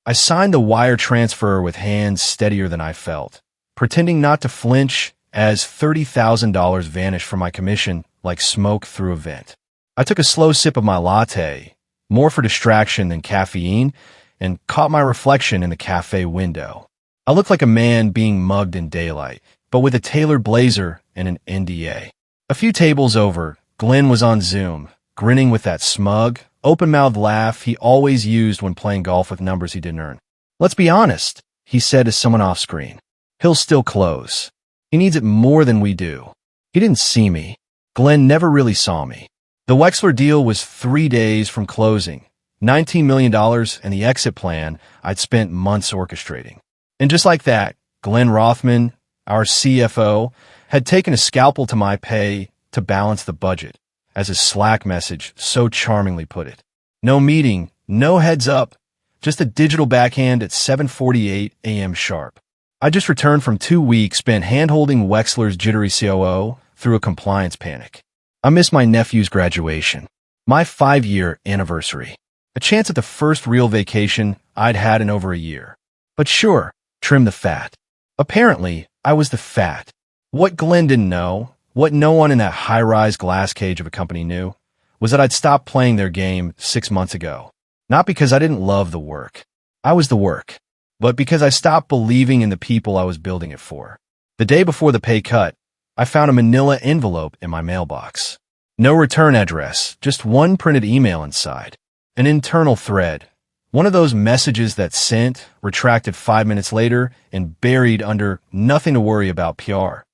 I signed the wire transfer with hands steadier than I felt, pretending not to flinch as $30,000 vanished from my commission like smoke through a vent. I took a slow sip of my latte, more for distraction than caffeine, and caught my reflection in the cafe window. I looked like a man being mugged in daylight, but with a tailored blazer and an NDA. A few tables over, Glenn was on Zoom, grinning with that smug, open-mouthed laugh he always used when playing golf with numbers he didn't earn. "Let's be honest," he said to someone off-screen. "He'll still close. He needs it more than we do." He didn't see me. Glenn never really saw me. The Wexler deal was 3 days from closing, $19 million, and the exit plan I'd spent months orchestrating. And just like that, Glenn Rothman, our CFO, had taken a scalpel to my pay to balance the budget, as his Slack message so charmingly put it. No meeting, no heads up, just a digital backhand at 7:48 a.m. sharp. I just returned from 2 weeks spent hand-holding Wexler's jittery COO through a compliance panic. I missed my nephew's graduation, my 5-year anniversary, a chance at the first real vacation I'd had in over a year. But sure, trim the fat. Apparently, I was the fat. What Glenn didn't know, what no one in that high-rise glass cage of a company knew, was that I'd stopped playing their game 6 months ago. Not because I didn't love the work. I was the work. But because I stopped believing in the people I was building it for. The day before the pay cut, I found a manila envelope in my mailbox. No return address, just one printed email inside. An internal thread. One of those messages that sent, retracted 5 minutes later, and buried under nothing to worry about PR.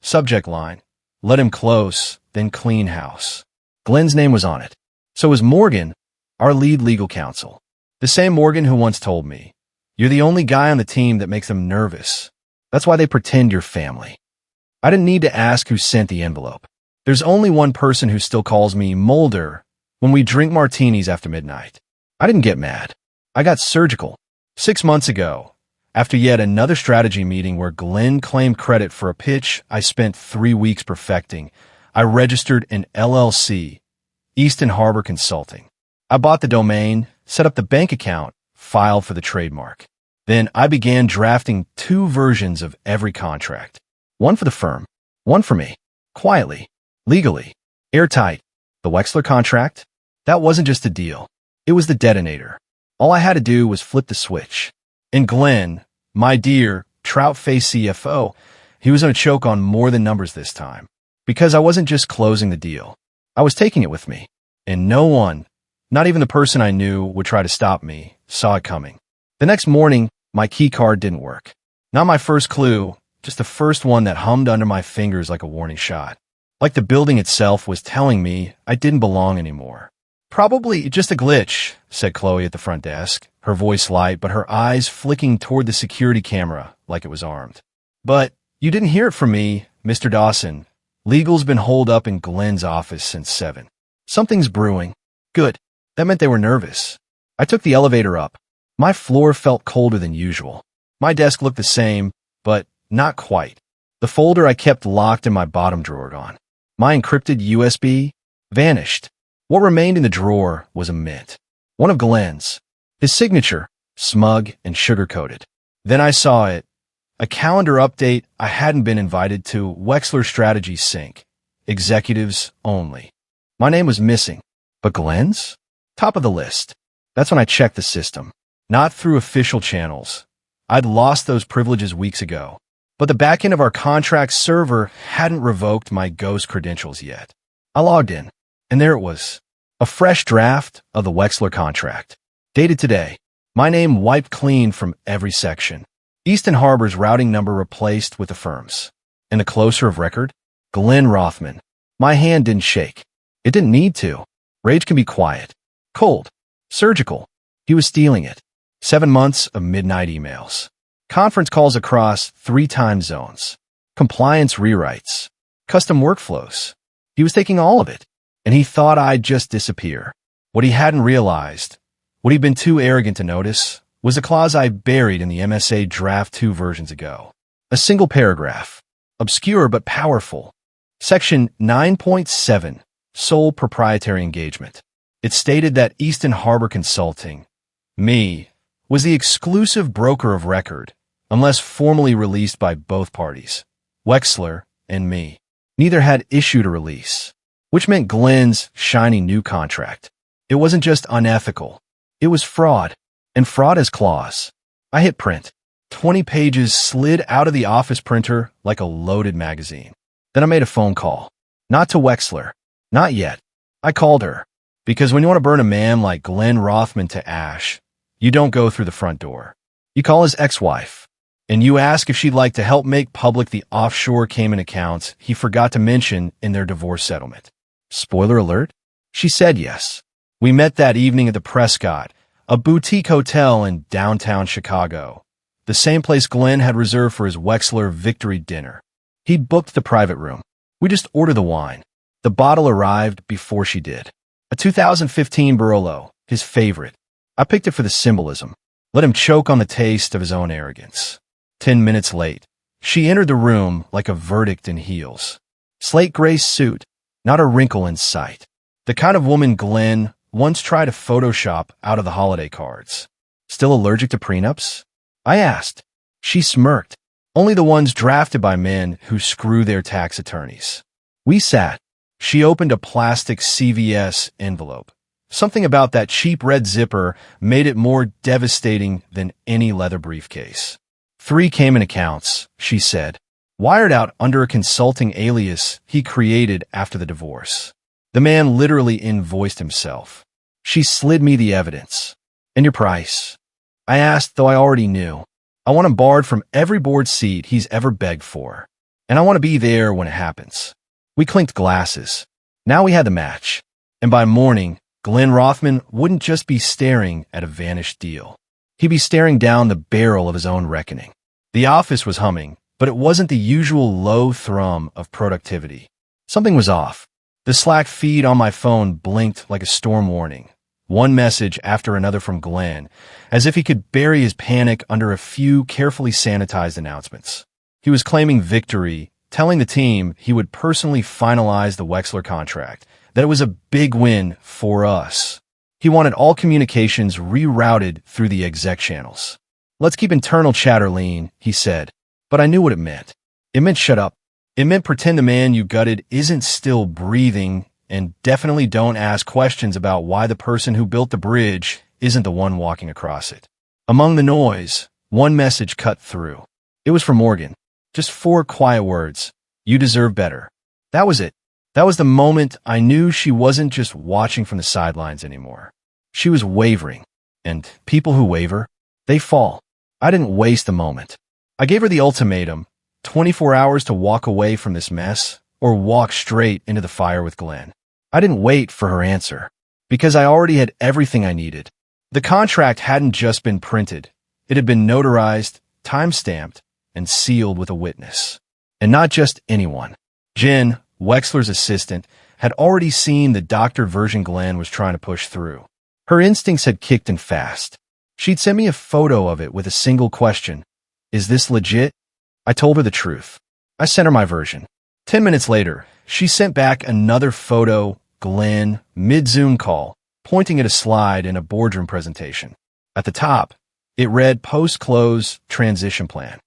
Subject line: let him close, then clean house. Glenn's name was on it. So was Morgan, our lead legal counsel. The same Morgan who once told me, "You're the only guy on the team that makes them nervous. That's why they pretend you're family." I didn't need to ask who sent the envelope. There's only one person who still calls me Mulder when we drink martinis after midnight. I didn't get mad. I got surgical. 6 months ago, after yet another strategy meeting where Glenn claimed credit for a pitch I spent 3 weeks perfecting, I registered an LLC, Easton Harbor Consulting. I bought the domain, set up the bank account, filed for the trademark. Then I began drafting 2 versions of every contract. One for the firm, one for me. Quietly, legally, airtight. The Wexler contract? That wasn't just a deal. It was the detonator. All I had to do was flip the switch. And Glenn, my dear, trout-faced CFO, he was going to choke on more than numbers this time. Because I wasn't just closing the deal. I was taking it with me. And no one, not even the person I knew would try to stop me, saw it coming. The next morning, my key card didn't work. Not my first clue, just the first one that hummed under my fingers like a warning shot. Like the building itself was telling me I didn't belong anymore. "Probably just a glitch," said Chloe at the front desk, her voice light but her eyes flicking toward the security camera like it was armed. "But you didn't hear it from me, Mr. Dawson. Legal's been holed up in Glenn's office since 7. Something's brewing." Good. That meant they were nervous. I took the elevator up. My floor felt colder than usual. My desk looked the same, but not quite. The folder I kept locked in my bottom drawer gone. My encrypted USB vanished. What remained in the drawer was a mint. One of Glenn's. His signature, smug and sugar-coated. Then I saw it. A calendar update I hadn't been invited to, Wexler Strategy Sync. Executives only. My name was missing. But Glenn's? Top of the list. That's when I checked the system. Not through official channels. I'd lost those privileges weeks ago. But the backend of our contract server hadn't revoked my ghost credentials yet. I logged in, and there it was. A fresh draft of the Wexler contract. Dated today. My name wiped clean from every section. Easton Harbor's routing number replaced with the firm's. And the closer of record? Glenn Rothman. My hand didn't shake. It didn't need to. Rage can be quiet. Cold. Surgical. He was stealing it. 7 months of midnight emails. Conference calls across 3 time zones. Compliance rewrites. Custom workflows. He was taking all of it. And he thought I'd just disappear. What he hadn't realized, what he'd been too arrogant to notice, was a clause I buried in the MSA Draft 2 versions ago. A single paragraph. Obscure but powerful. Section 9.7. Sole proprietary engagement. It stated that Easton Harbor Consulting, me, was the exclusive broker of record, unless formally released by both parties, Wexler and me. Neither had issued a release, which meant Glenn's shiny new contract. It wasn't just unethical. It was fraud, and fraud has claws. I hit print. 20 pages slid out of the office printer like a loaded magazine. Then I made a phone call. Not to Wexler. Not yet. I called her. Because when you want to burn a man like Glenn Rothman to ash, you don't go through the front door. You call his ex-wife, and you ask if she'd like to help make public the offshore Cayman accounts he forgot to mention in their divorce settlement. Spoiler alert? She said yes. We met that evening at the Prescott, a boutique hotel in downtown Chicago, the same place Glenn had reserved for his Wexler victory dinner. He'd booked the private room. We just ordered the wine. The bottle arrived before she did. A 2015 Barolo, his favorite. I picked it for the symbolism. Let him choke on the taste of his own arrogance. 10 minutes late, she entered the room like a verdict in heels. Slate gray suit, not a wrinkle in sight. The kind of woman Glenn once tried to Photoshop out of the holiday cards. Still allergic to prenups? I asked. She smirked. Only the ones drafted by men who screw their tax attorneys. We sat. She opened a plastic CVS envelope. Something about that cheap red zipper made it more devastating than any leather briefcase. 3 Cayman accounts, she said, wired out under a consulting alias he created after the divorce. The man literally invoiced himself. She slid me the evidence. And your price? I asked, though I already knew. I want him barred from every board seat he's ever begged for. And I want to be there when it happens. We clinked glasses. Now we had the match. And by morning, Glenn Rothman wouldn't just be staring at a vanished deal. He'd be staring down the barrel of his own reckoning. The office was humming, but it wasn't the usual low thrum of productivity. Something was off. The Slack feed on my phone blinked like a storm warning. One message after another from Glenn, as if he could bury his panic under a few carefully sanitized announcements. He was claiming victory, telling the team he would personally finalize the Wexler contract, that it was a big win for us. He wanted all communications rerouted through the exec channels. Let's keep internal chatter lean, he said. But I knew what it meant. It meant shut up. It meant pretend the man you gutted isn't still breathing, and definitely don't ask questions about why the person who built the bridge isn't the one walking across it. Among the noise, one message cut through. It was from Morgan. Just 4 quiet words. You deserve better. That was it. That was the moment I knew she wasn't just watching from the sidelines anymore. She was wavering. And people who waver, they fall. I didn't waste a moment. I gave her the ultimatum, 24 hours to walk away from this mess, or walk straight into the fire with Glenn. I didn't wait for her answer, because I already had everything I needed. The contract hadn't just been printed. It had been notarized, time-stamped, and sealed with a witness. And not just anyone. Jen, Wexler's assistant, had already seen the doctored version Glenn was trying to push through. Her instincts had kicked in fast. She'd sent me a photo of it with a single question. Is this legit? I told her the truth. I sent her my version. 10 minutes later, she sent back another photo, Glenn, mid-Zoom call, pointing at a slide in a boardroom presentation. At the top, it read post-close transition plan.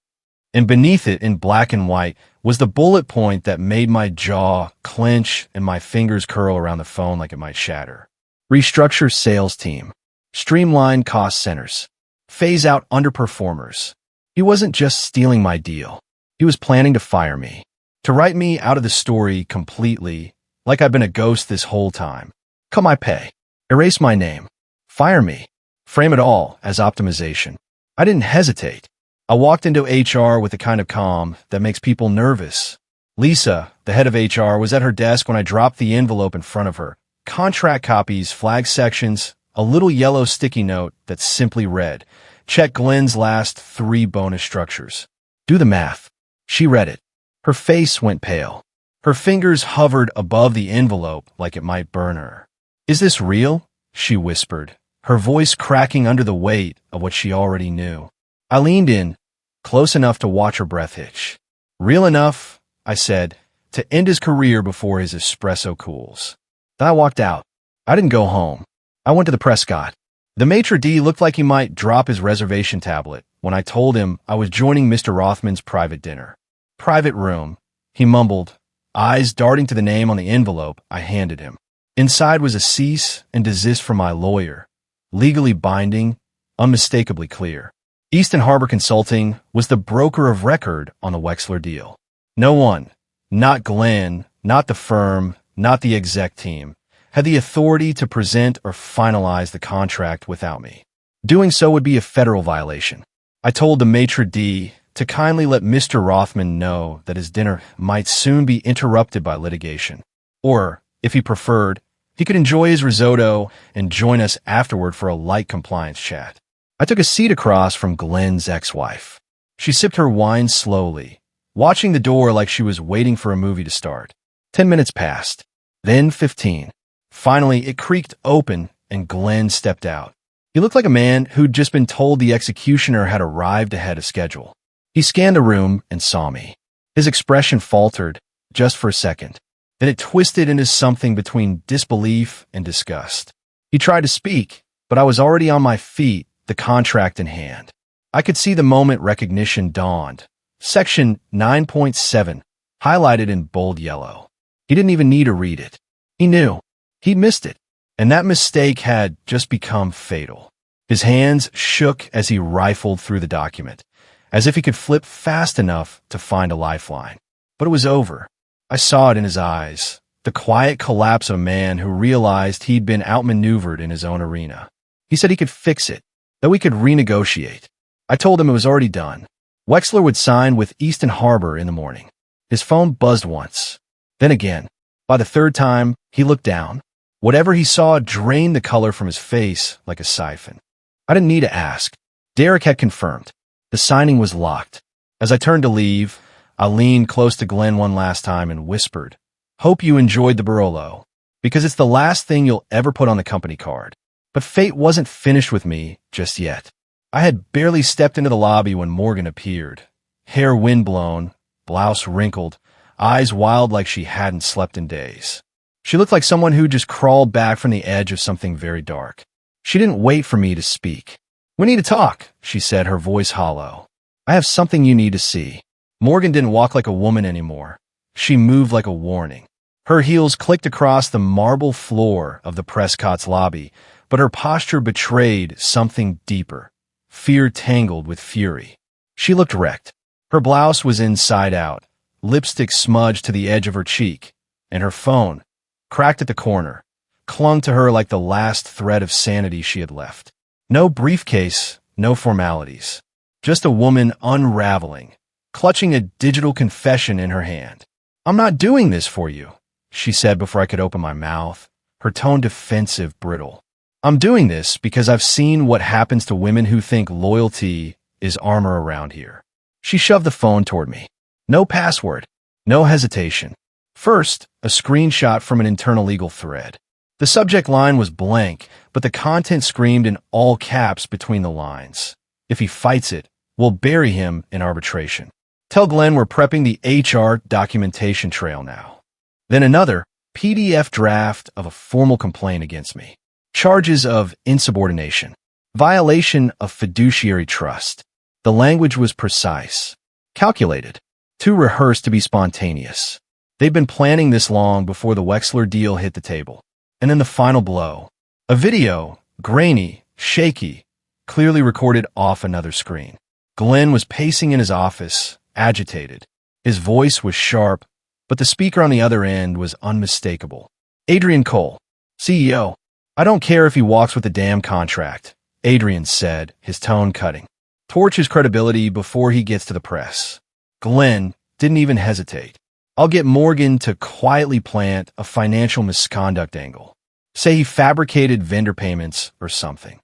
And beneath it, in black and white, was the bullet point that made my jaw clench and my fingers curl around the phone like it might shatter. Restructure sales team. Streamline cost centers. Phase out underperformers. He wasn't just stealing my deal. He was planning to fire me. To write me out of the story completely, like I've been a ghost this whole time. Cut my pay. Erase my name. Fire me. Frame it all as optimization. I didn't hesitate. I walked into HR with the kind of calm that makes people nervous. Lisa, the head of HR, was at her desk when I dropped the envelope in front of her. Contract copies, flag sections, a little yellow sticky note that simply read, check Glenn's last 3 bonus structures. Do the math. She read it. Her face went pale. Her fingers hovered above the envelope like it might burn her. Is this real? She whispered, her voice cracking under the weight of what she already knew. I leaned in, close enough to watch her breath hitch. Real enough, I said, to end his career before his espresso cools. Then I walked out. I didn't go home. I went to the Prescott. The maitre d' looked like he might drop his reservation tablet when I told him I was joining Mr. Rothman's private dinner. Private room, he mumbled, eyes darting to the name on the envelope I handed him. Inside was a cease and desist from my lawyer, legally binding, unmistakably clear. Easton Harbor Consulting was the broker of record on the Wexler deal. No one, not Glenn, not the firm, not the exec team, had the authority to present or finalize the contract without me. Doing so would be a federal violation. I told the maitre d' to kindly let Mr. Rothman know that his dinner might soon be interrupted by litigation. Or, if he preferred, he could enjoy his risotto and join us afterward for a light compliance chat. I took a seat across from Glenn's ex-wife. She sipped her wine slowly, watching the door like she was waiting for a movie to start. 10 minutes passed, then 15. Finally, it creaked open and Glenn stepped out. He looked like a man who'd just been told the executioner had arrived ahead of schedule. He scanned the room and saw me. His expression faltered, just for a second. Then it twisted into something between disbelief and disgust. He tried to speak, but I was already on my feet, the contract in hand. I could see the moment recognition dawned. Section 9.7, highlighted in bold yellow. He didn't even need to read it. He knew. He'd missed it. And that mistake had just become fatal. His hands shook as he rifled through the document, as if he could flip fast enough to find a lifeline. But it was over. I saw it in his eyes, the quiet collapse of a man who realized he'd been outmaneuvered in his own arena. He said he could fix it, that we could renegotiate. I told him it was already done. Wexler would sign with Easton Harbor in the morning. His phone buzzed once, then again. By the third time, he looked down. Whatever he saw drained the color from his face like a siphon. I didn't need to ask. Derek had confirmed. The signing was locked. As I turned to leave, I leaned close to Glenn one last time and whispered, "Hope you enjoyed the Barolo, because it's the last thing you'll ever put on the company card." But fate wasn't finished with me just yet. I had barely stepped into the lobby when Morgan appeared. Hair windblown, blouse wrinkled, eyes wild like she hadn't slept in days. She looked like someone who just crawled back from the edge of something very dark. She didn't wait for me to speak. "We need to talk," she said, her voice hollow. "I have something you need to see." Morgan didn't walk like a woman anymore. She moved like a warning. Her heels clicked across the marble floor of the Prescott's lobby, but her posture betrayed something deeper, fear tangled with fury. She looked wrecked. Her blouse was inside out, lipstick smudged to the edge of her cheek, and her phone, cracked at the corner, clung to her like the last thread of sanity she had left. No briefcase, no formalities. Just a woman unraveling, clutching a digital confession in her hand. "I'm not doing this for you," she said before I could open my mouth, her tone defensive, brittle. "I'm doing this because I've seen what happens to women who think loyalty is armor around here." She shoved the phone toward me. No password, no hesitation. First, a screenshot from an internal legal thread. The subject line was blank, but the content screamed in all caps between the lines. "If he fights it, we'll bury him in arbitration. Tell Glenn we're prepping the HR documentation trail now." Then another PDF draft of a formal complaint against me. Charges of insubordination, violation of fiduciary trust. The language was precise, calculated, too rehearsed to be spontaneous. They'd been planning this long before the Wexler deal hit the table. And then the final blow. A video, grainy, shaky, clearly recorded off another screen. Glenn was pacing in his office, agitated. His voice was sharp, but the speaker on the other end was unmistakable. "Adrian Cole, CEO. I don't care if he walks with the damn contract," Adrian said, his tone cutting. "Torch his credibility before he gets to the press." Glenn didn't even hesitate. "I'll get Morgan to quietly plant a financial misconduct angle. Say he fabricated vendor payments or something."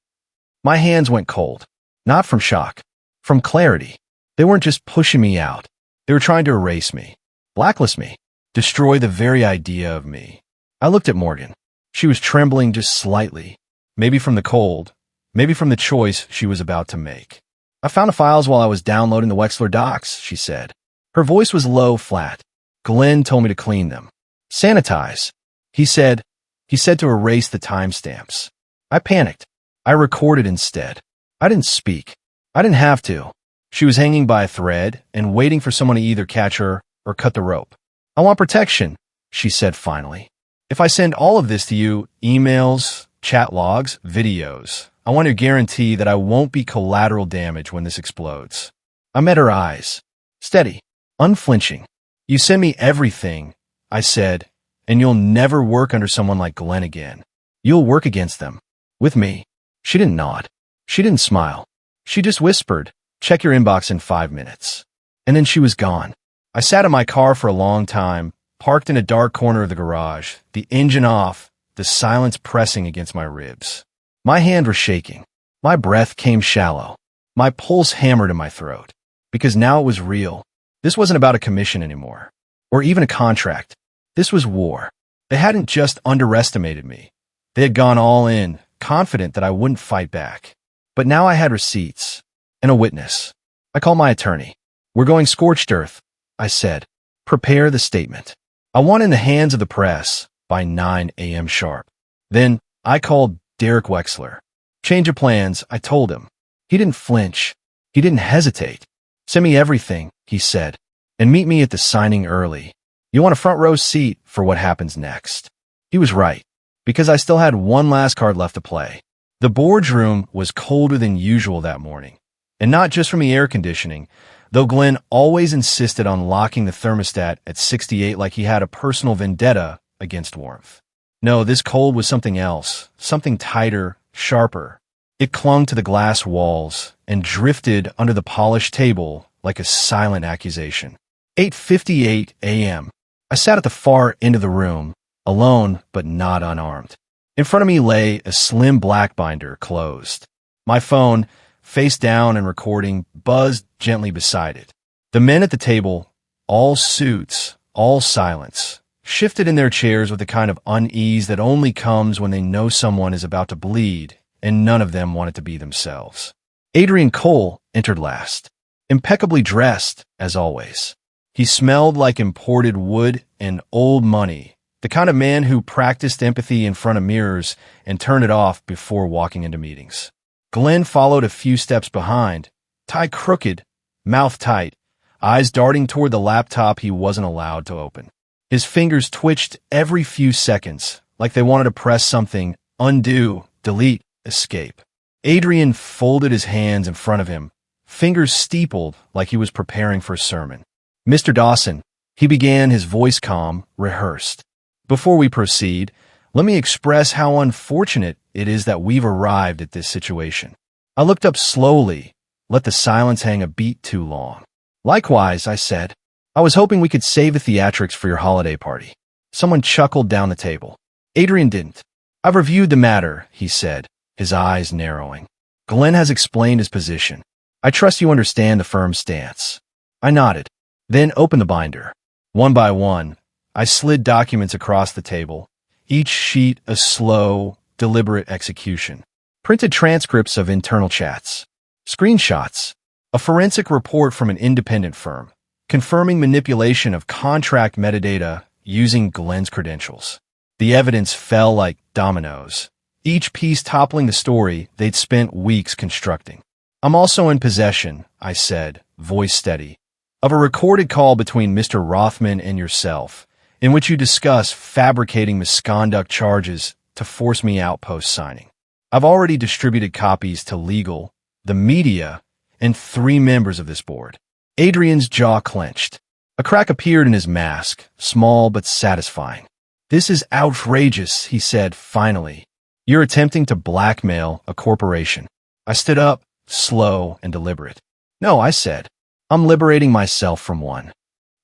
My hands went cold. Not from shock, from clarity. They weren't just pushing me out. They were trying to erase me, blacklist me, destroy the very idea of me. I looked at Morgan. She was trembling just slightly, maybe from the cold, maybe from the choice she was about to make. "I found the files while I was downloading the Wexler docs," she said. Her voice was low, flat. "Glenn told me to clean them. Sanitize. He said to erase the timestamps." I panicked. I recorded instead. I didn't speak. I didn't have to. She was hanging by a thread and waiting for someone to either catch her or cut the rope. I want protection, she said finally. If I send all of this to you, emails, chat logs, videos, I want to guarantee that I won't be collateral damage when this explodes. I met her eyes. Steady. Unflinching. You send me everything, I said, and you'll never work under someone like Glenn again. You'll work against them. With me. She didn't nod. She didn't smile. She just whispered, check your inbox in 5 minutes. And then she was gone. I sat in my car for a long time, parked in a dark corner of the garage, the engine off, the silence pressing against my ribs. My hand was shaking. My breath came shallow. My pulse hammered in my throat. Because now it was real. This wasn't about a commission anymore. Or even a contract. This was war. They hadn't just underestimated me. They had gone all in, confident that I wouldn't fight back. But now I had receipts. And a witness. I called my attorney. We're going scorched earth, I said. Prepare the statement. I want in the hands of the press by 9 a.m. sharp. Then I called Derek Wexler. Change of plans, I told him. He didn't flinch. He didn't hesitate. Send me everything, he said, and meet me at the signing early. You want a front row seat for what happens next. He was right, because I still had one last card left to play. The boardroom was colder than usual that morning, and not just from the air conditioning, though Glenn always insisted on locking the thermostat at 68 like he had a personal vendetta against warmth. No, this cold was something else, something tighter, sharper. It clung to the glass walls and drifted under the polished table like a silent accusation. 8:58 a.m. I sat at the far end of the room, alone but not unarmed. In front of me lay a slim black binder closed. My phone, face down and recording, buzzed gently beside it. The men at the table, all suits, all silence, shifted in their chairs with the kind of unease that only comes when they know someone is about to bleed, and none of them wanted to be themselves. Adrian Cole entered last, impeccably dressed, as always. He smelled like imported wood and old money, the kind of man who practiced empathy in front of mirrors and turned it off before walking into meetings. Glenn followed a few steps behind, tie crooked, mouth tight, eyes darting toward the laptop he wasn't allowed to open. His fingers twitched every few seconds, like they wanted to press something, undo, delete, escape. Adrian folded his hands in front of him, fingers steepled like he was preparing for a sermon. Mr. Dawson, he began, his voice calm, rehearsed. Before we proceed, let me express how unfortunate it is that we've arrived at this situation. I looked up slowly, let the silence hang a beat too long. Likewise, I said, I was hoping we could save the theatrics for your holiday party. Someone chuckled down the table. Adrian didn't. I've reviewed the matter, he said, his eyes narrowing. Glenn has explained his position. I trust you understand the firm's stance. I nodded, then opened the binder. One by one, I slid documents across the table, each sheet a slow, deliberate execution. Printed transcripts of internal chats, screenshots, a forensic report from an independent firm, confirming manipulation of contract metadata using Glenn's credentials. The evidence fell like dominoes, each piece toppling the story they'd spent weeks constructing. I'm also in possession, I said, voice steady, of a recorded call between Mr. Rothman and yourself, in which you discuss fabricating misconduct charges to force me out post-signing. I've already distributed copies to legal, the media, and 3 members of this board. Adrian's jaw clenched. A crack appeared in his mask, small but satisfying. This is outrageous, he said finally. You're attempting to blackmail a corporation. I stood up, slow and deliberate. No, I said. I'm liberating myself from one.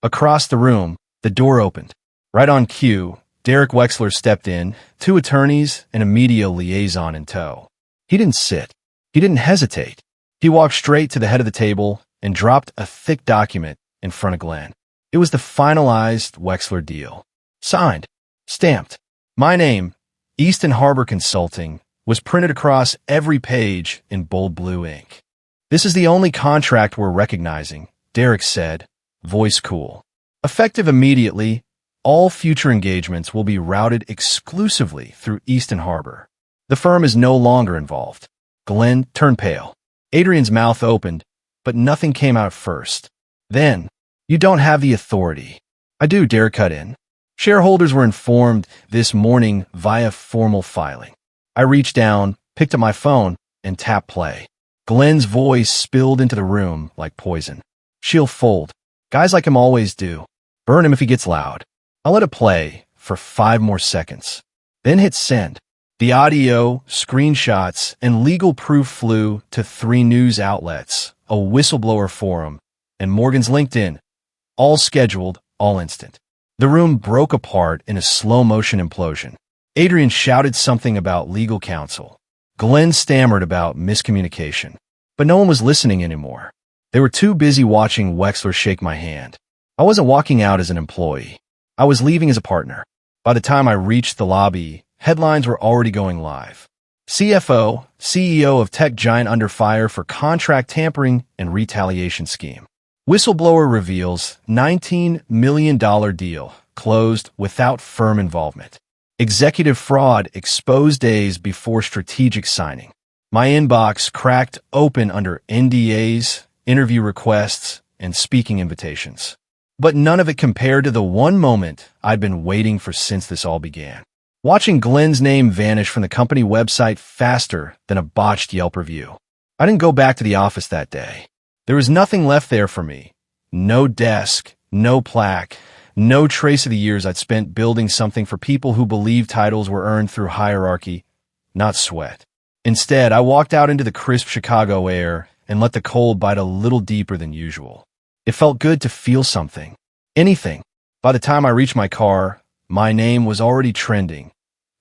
Across the room, the door opened. Right on cue, Derek Wexler stepped in, 2 attorneys and a media liaison in tow. He didn't sit. He didn't hesitate. He walked straight to the head of the table and dropped a thick document in front of Glenn. It was the finalized Wexler deal. Signed. Stamped. My name, Easton Harbor Consulting, was printed across every page in bold blue ink. This is the only contract we're recognizing, Derek said, voice cool. Effective immediately, all future engagements will be routed exclusively through Easton Harbor. The firm is no longer involved. Glenn turned pale. Adrian's mouth opened, but nothing came out first. Then, you don't have the authority. I do, Derek cut in. Shareholders were informed this morning via formal filing. I reached down, picked up my phone, and tapped play. Glenn's voice spilled into the room like poison. She'll fold. Guys like him always do. Burn him if he gets loud. I'll let it play for 5 more seconds. Then hit send. The audio, screenshots, and legal proof flew to 3 news outlets, a whistleblower forum, and Morgan's LinkedIn. All scheduled, all instant. The room broke apart in a slow-motion implosion. Adrian shouted something about legal counsel. Glenn stammered about miscommunication. But no one was listening anymore. They were too busy watching Wexler shake my hand. I wasn't walking out as an employee. I was leaving as a partner. By the time I reached the lobby, headlines were already going live. CFO, CEO of tech giant under fire for contract tampering and retaliation scheme. Whistleblower reveals $19 million deal closed without firm involvement. Executive fraud exposed days before strategic signing. My inbox cracked open under NDAs, interview requests, and speaking invitations. But none of it compared to the one moment I'd been waiting for since this all began. Watching Glenn's name vanish from the company website faster than a botched Yelp review. I didn't go back to the office that day. There was nothing left there for me. No desk, no plaque, no trace of the years I'd spent building something for people who believed titles were earned through hierarchy, not sweat. Instead, I walked out into the crisp Chicago air and let the cold bite a little deeper than usual. It felt good to feel something. Anything. By the time I reached my car, my name was already trending.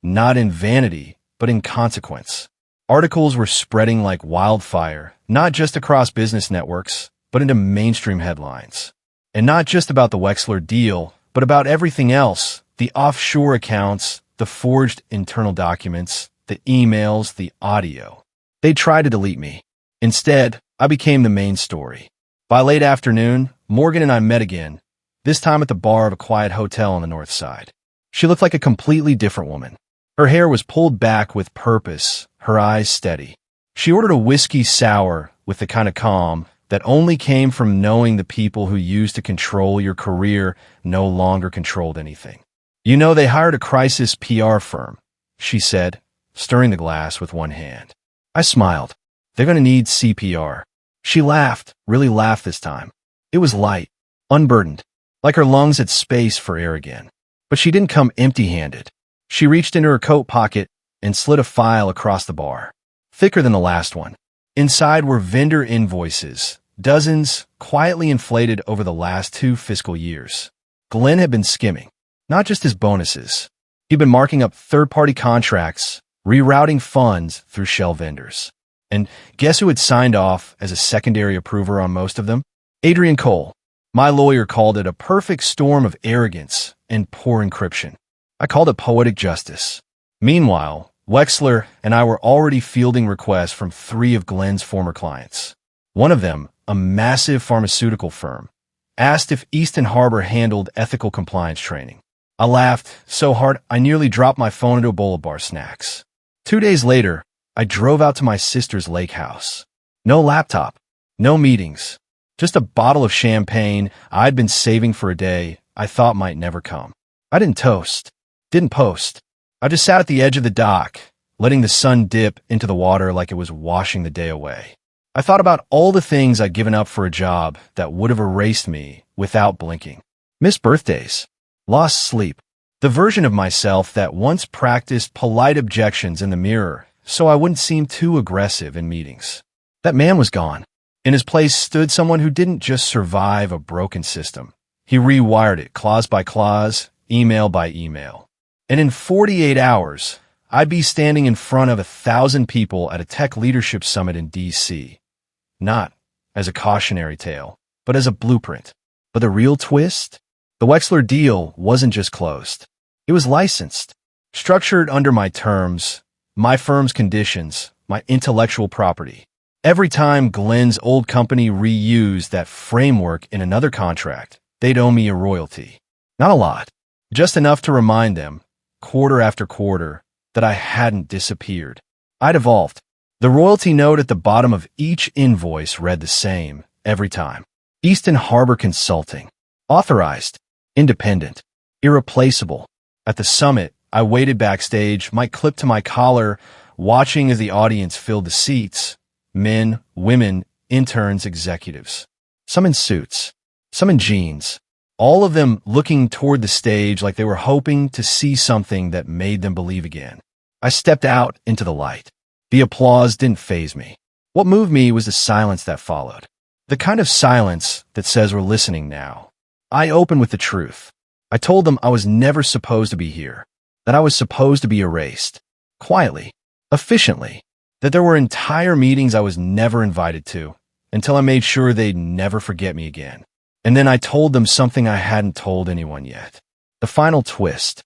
Not in vanity, but in consequence. Articles were spreading like wildfire, not just across business networks, but into mainstream headlines. And not just about the Wexler deal, but about everything else. The offshore accounts, the forged internal documents, the emails, the audio. They tried to delete me. Instead, I became the main story. By late afternoon, Morgan and I met again, this time at the bar of a quiet hotel on the north side. She looked like a completely different woman. Her hair was pulled back with purpose, her eyes steady. She ordered a whiskey sour with the kind of calm that only came from knowing the people who used to control your career no longer controlled anything. You know, they hired a crisis PR firm, she said, stirring the glass with one hand. I smiled. They're going to need CPR. She laughed, really laughed this time. It was light, unburdened, like her lungs had space for air again. But she didn't come empty-handed. She reached into her coat pocket and slid a file across the bar, thicker than the last one. Inside were vendor invoices, dozens, quietly inflated over the last 2 fiscal years. Glenn had been skimming, not just his bonuses. He'd been marking up third-party contracts, rerouting funds through shell vendors. And guess who had signed off as a secondary approver on most of them? Adrian Cole. My lawyer called it a perfect storm of arrogance and poor encryption. I called it poetic justice. Meanwhile, Wexler and I were already fielding requests from 3 of Glenn's former clients. One of them, a massive pharmaceutical firm, asked if Easton Harbor handled ethical compliance training. I laughed so hard I nearly dropped my phone into a bowl of bar snacks. 2 days later, I drove out to my sister's lake house. No laptop, no meetings, just a bottle of champagne I'd been saving for a day I thought might never come. I didn't toast, didn't post. I just sat at the edge of the dock, letting the sun dip into the water like it was washing the day away. I thought about all the things I'd given up for a job that would have erased me without blinking. Missed birthdays, lost sleep, the version of myself that once practiced polite objections in the mirror so I wouldn't seem too aggressive in meetings. That man was gone. In his place stood someone who didn't just survive a broken system. He rewired it clause by clause, email by email. And in 48 hours, I'd be standing in front of 1,000 people at a tech leadership summit in D.C. Not as a cautionary tale, but as a blueprint. But the real twist? The Wexler deal wasn't just closed. It was licensed, structured under my terms, my firm's conditions, my intellectual property. Every time Glenn's old company reused that framework in another contract, they'd owe me a royalty. Not a lot, just enough to remind them, quarter after quarter, that I hadn't disappeared. I'd evolved. The royalty note at the bottom of each invoice read the same every time. Easton Harbor Consulting. Authorized. Independent. Irreplaceable. At the summit, I waited backstage, mic clipped to my collar, watching as the audience filled the seats. Men, women, interns, executives. Some in suits. Some in jeans. All of them looking toward the stage like they were hoping to see something that made them believe again. I stepped out into the light. The applause didn't faze me. What moved me was the silence that followed. The kind of silence that says we're listening now. I opened with the truth. I told them I was never supposed to be here, that I was supposed to be erased. Quietly. Efficiently. That there were entire meetings I was never invited to, until I made sure they'd never forget me again. And then I told them something I hadn't told anyone yet. The final twist.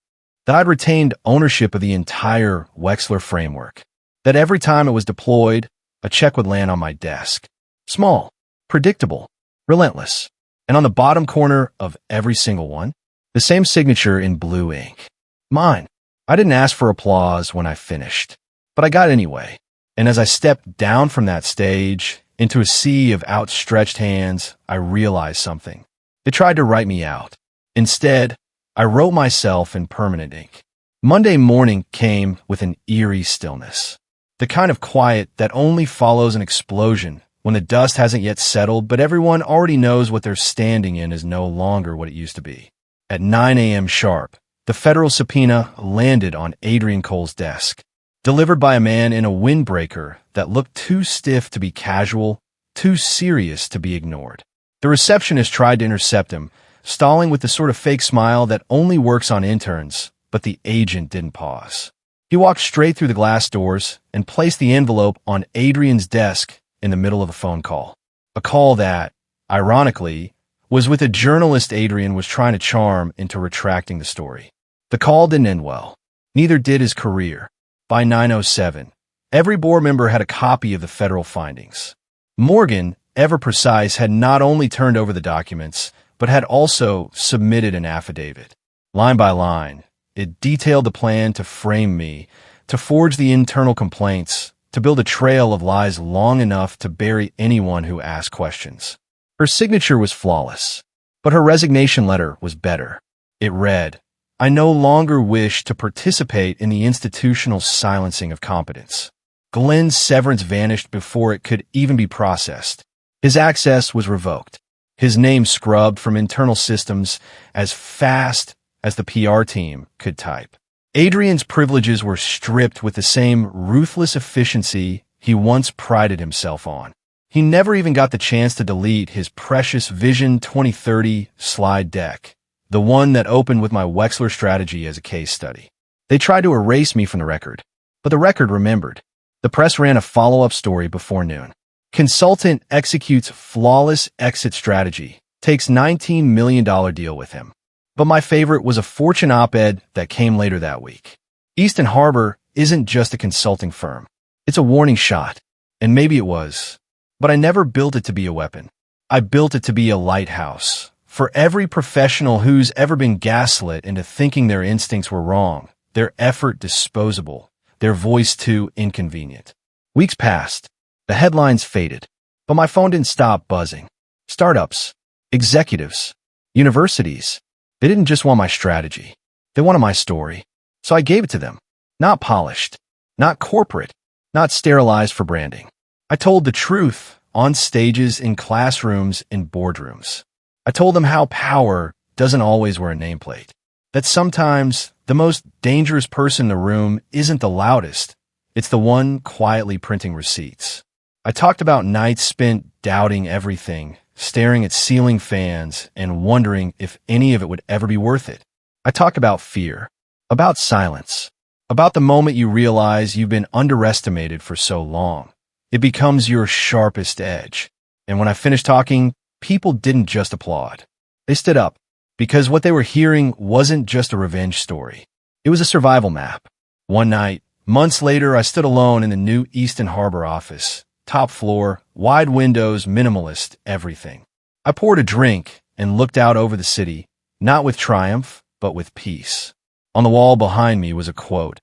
That I'd retained ownership of the entire Wexler framework. That every time it was deployed, a check would land on my desk. Small, predictable, relentless. And on the bottom corner of every single one, the same signature in blue ink. Mine. I didn't ask for applause when I finished, but I got it anyway. And as I stepped down from that stage into a sea of outstretched hands, I realized something. They tried to write me out. Instead, I wrote myself in permanent ink. Monday morning came with an eerie stillness. The kind of quiet that only follows an explosion when the dust hasn't yet settled, but everyone already knows what they're standing in is no longer what it used to be. At 9 a.m. sharp, the federal subpoena landed on Adrian Cole's desk, delivered by a man in a windbreaker that looked too stiff to be casual, too serious to be ignored. The receptionist tried to intercept him, stalling with the sort of fake smile that only works on interns, but the agent didn't pause. He walked straight through the glass doors and placed the envelope on Adrian's desk in the middle of a phone call. A call that, ironically, was with a journalist Adrian was trying to charm into retracting the story. The call didn't end well. Neither did his career. By 9:07, every board member had a copy of the federal findings. Morgan, ever precise, had not only turned over the documents, but had also submitted an affidavit. Line by line, it detailed the plan to frame me, to forge the internal complaints, to build a trail of lies long enough to bury anyone who asked questions. Her signature was flawless, but her resignation letter was better. It read, "I no longer wish to participate in the institutional silencing of competence." Glenn's severance vanished before it could even be processed. His access was revoked. His name scrubbed from internal systems as fast as the PR team could type. Adrian's privileges were stripped with the same ruthless efficiency he once prided himself on. He never even got the chance to delete his precious Vision 2030 slide deck, the one that opened with my Wexler strategy as a case study. They tried to erase me from the record, but the record remembered. The press ran a follow-up story before noon. Consultant executes flawless exit strategy, takes $19 million deal with him. But my favorite was a Fortune op-ed that came later that week. Easton Harbor isn't just a consulting firm. It's a warning shot. And maybe it was. But I never built it to be a weapon. I built it to be a lighthouse. For every professional who's ever been gaslit into thinking their instincts were wrong, their effort disposable, their voice too inconvenient. Weeks passed. The headlines faded. But my phone didn't stop buzzing. Startups, executives, universities. They didn't just want my strategy. They wanted my story. So I gave it to them. Not polished. Not corporate. Not sterilized for branding. I told the truth on stages, in classrooms, in boardrooms. I told them how power doesn't always wear a nameplate. That sometimes the most dangerous person in the room isn't the loudest. It's the one quietly printing receipts. I talked about nights spent doubting everything, staring at ceiling fans, and wondering if any of it would ever be worth it. I talked about fear, about silence, about the moment you realize you've been underestimated for so long. It becomes your sharpest edge. And when I finished talking, people didn't just applaud. They stood up, because what they were hearing wasn't just a revenge story. It was a survival map. One night, months later, I stood alone in the new Easton Harbor office. Top floor, wide windows, minimalist, everything. I poured a drink and looked out over the city, not with triumph, but with peace. On the wall behind me was a quote,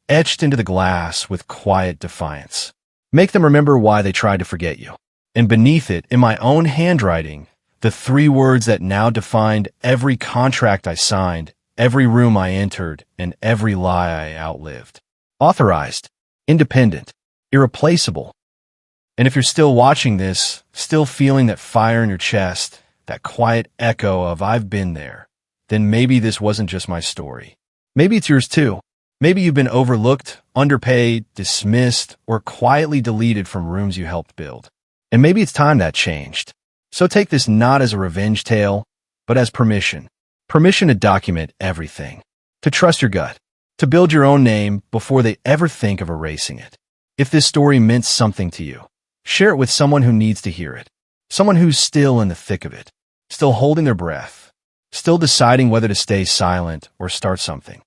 etched into the glass with quiet defiance. Make them remember why they tried to forget you. And beneath it, in my own handwriting, the 3 words that now defined every contract I signed, every room I entered, and every lie I outlived. Authorized, independent, irreplaceable. And if you're still watching this, still feeling that fire in your chest, that quiet echo of "I've been there," then maybe this wasn't just my story. Maybe it's yours too. Maybe you've been overlooked, underpaid, dismissed, or quietly deleted from rooms you helped build. And maybe it's time that changed. So take this not as a revenge tale, but as permission. Permission to document everything. To trust your gut. To build your own name before they ever think of erasing it. If this story meant something to you, share it with someone who needs to hear it. Someone who's still in the thick of it. Still holding their breath. Still deciding whether to stay silent or start something.